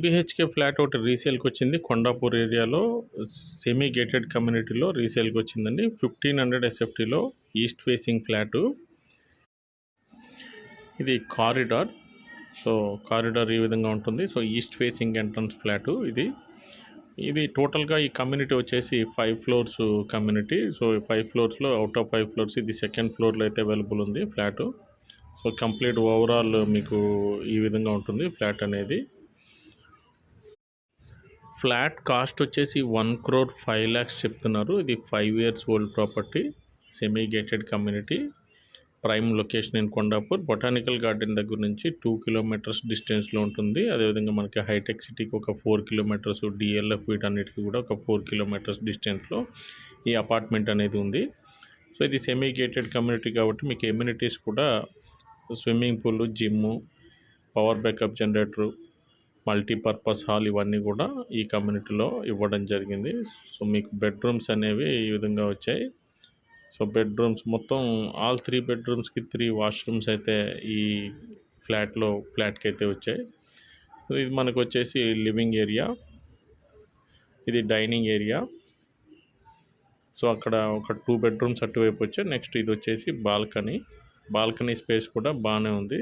BHK flat ఒకటి రీసేల్కి వచ్చింది కొండాపూర్ ఏరియాలో సెమీ గేటెడ్ కమ్యూనిటీలో రీసేల్కి వచ్చిందండి. 1500 SFTలో ఈస్ట్ ఫేసింగ్ ఫ్లాటు. ఇది కారిడార్. సో కారిడార్ ఈ విధంగా ఉంటుంది. So east facing entrance flat ఇది టోటల్గా ఈ కమ్యూనిటీ వచ్చేసి 5 ఫ్లోర్స్ కమ్యూనిటీ. సో 5 ఫ్లోర్స్లో అవుట్ ఆఫ్ 5 ఫ్లోర్స్ ఇది సెకండ్ ఫ్లోర్లో అయితే అవైలబుల్ ఉంది ఫ్లాటు. సో కంప్లీట్ ఓవరాల్ మీకు ఈ విధంగా ఉంటుంది ఫ్లాట్ అనేది. ఫ్లాట్ కాస్ట్ వచ్చేసి 1,05,00,000 చెప్తున్నారు. ఇది 5 years old property, semi gated community, prime location in Kondapur. Botanical garden దగ్గర నుంచి 2 kilometers డిస్టెన్స్లో ఉంటుంది. అదేవిధంగా మనకి హైటెక్ సిటీకి ఒక 4 kilometers, DLF వీటన్నిటికి కూడా ఒక 4 kilometers డిస్టెన్స్లో ఈ అపార్ట్మెంట్ అనేది ఉంది. సో ఇది సెమీ గేటెడ్ కమ్యూనిటీ కాబట్టి మీకు ఎమ్యూనిటీస్ కూడా swimming pool, gym, power backup generator, multipurpose hall ఇవన్నీ కూడా ఈ కమ్యూనిటీలో ఇవ్వడం జరిగింది. సో మీకు బెడ్రూమ్స్ అనేవి ఈ విధంగా వచ్చాయి. సో బెడ్రూమ్స్ మొత్తం ఆల్ 3 bedrooms-కి 3 washrooms అయితే ఈ ఫ్లాట్కి అయితే వచ్చాయి. ఇది మనకు వచ్చేసి లివింగ్ ఏరియా, ఇది డైనింగ్ ఏరియా. సో అక్కడ ఒక 2 bedrooms అటువైపు వచ్చాయి. నెక్స్ట్ ఇది వచ్చేసి బాల్కనీ స్పేస్ కూడా బాగానే ఉంది.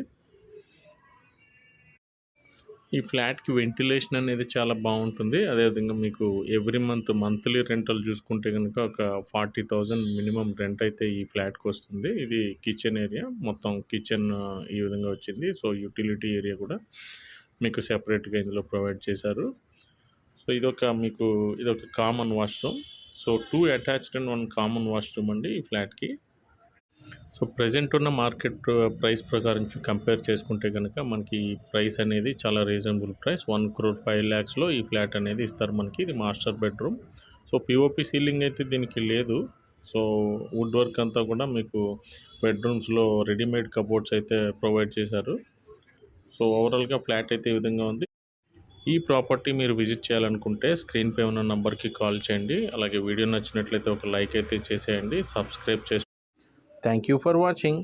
ఈ ఫ్లాట్కి వెంటిలేషన్ అనేది చాలా బాగుంటుంది. అదేవిధంగా మీకు ఎవ్రీ మంత్లీ రెంటల్ చూసుకుంటే కనుక ఒక 40,000 మినిమం రెంట్ అయితే ఈ ఫ్లాట్కి వస్తుంది. ఇది కిచెన్ ఏరియా, మొత్తం కిచెన్ ఈ విధంగా వచ్చింది. సో యూటిలిటీ ఏరియా కూడా మీకు సెపరేట్గా ఇందులో ప్రొవైడ్ చేశారు. సో ఇదొక common washroom. So 2 attached and 1 common washroom అండి ఈ ఫ్లాట్కి. సో ప్రజెంట్ ఉన్న మార్కెట్ ప్రైస్ ప్రకారం కంపేర్ చేసుకుంటే కనుక మనకి ప్రైస్ అనేది చాలా రీజనబుల్ ప్రైస్. 1,05,00,000లో ఈ ఫ్లాట్ అనేది ఇస్తారు మనకి. ఇది master bedroom. So POP ceiling అయితే దీనికి లేదు. సో వుడ్ వర్క్ అంతా కూడా మీకు బెడ్రూమ్స్లో రెడీమేడ్ కబోర్డ్స్ అయితే ప్రొవైడ్ చేశారు. సో ఓవరాల్గా ఫ్లాట్ అయితే ఈ విధంగా ఉంది. ఈ ప్రాపర్టీ మీరు విజిట్ చేయాలనుకుంటే స్క్రీన్పై ఉన్న నంబర్కి కాల్ చేయండి. అలాగే వీడియో నచ్చినట్లయితే ఒక లైక్ అయితే చేసేయండి, సబ్స్క్రైబ్ చేసుకోండి. Thank you for watching.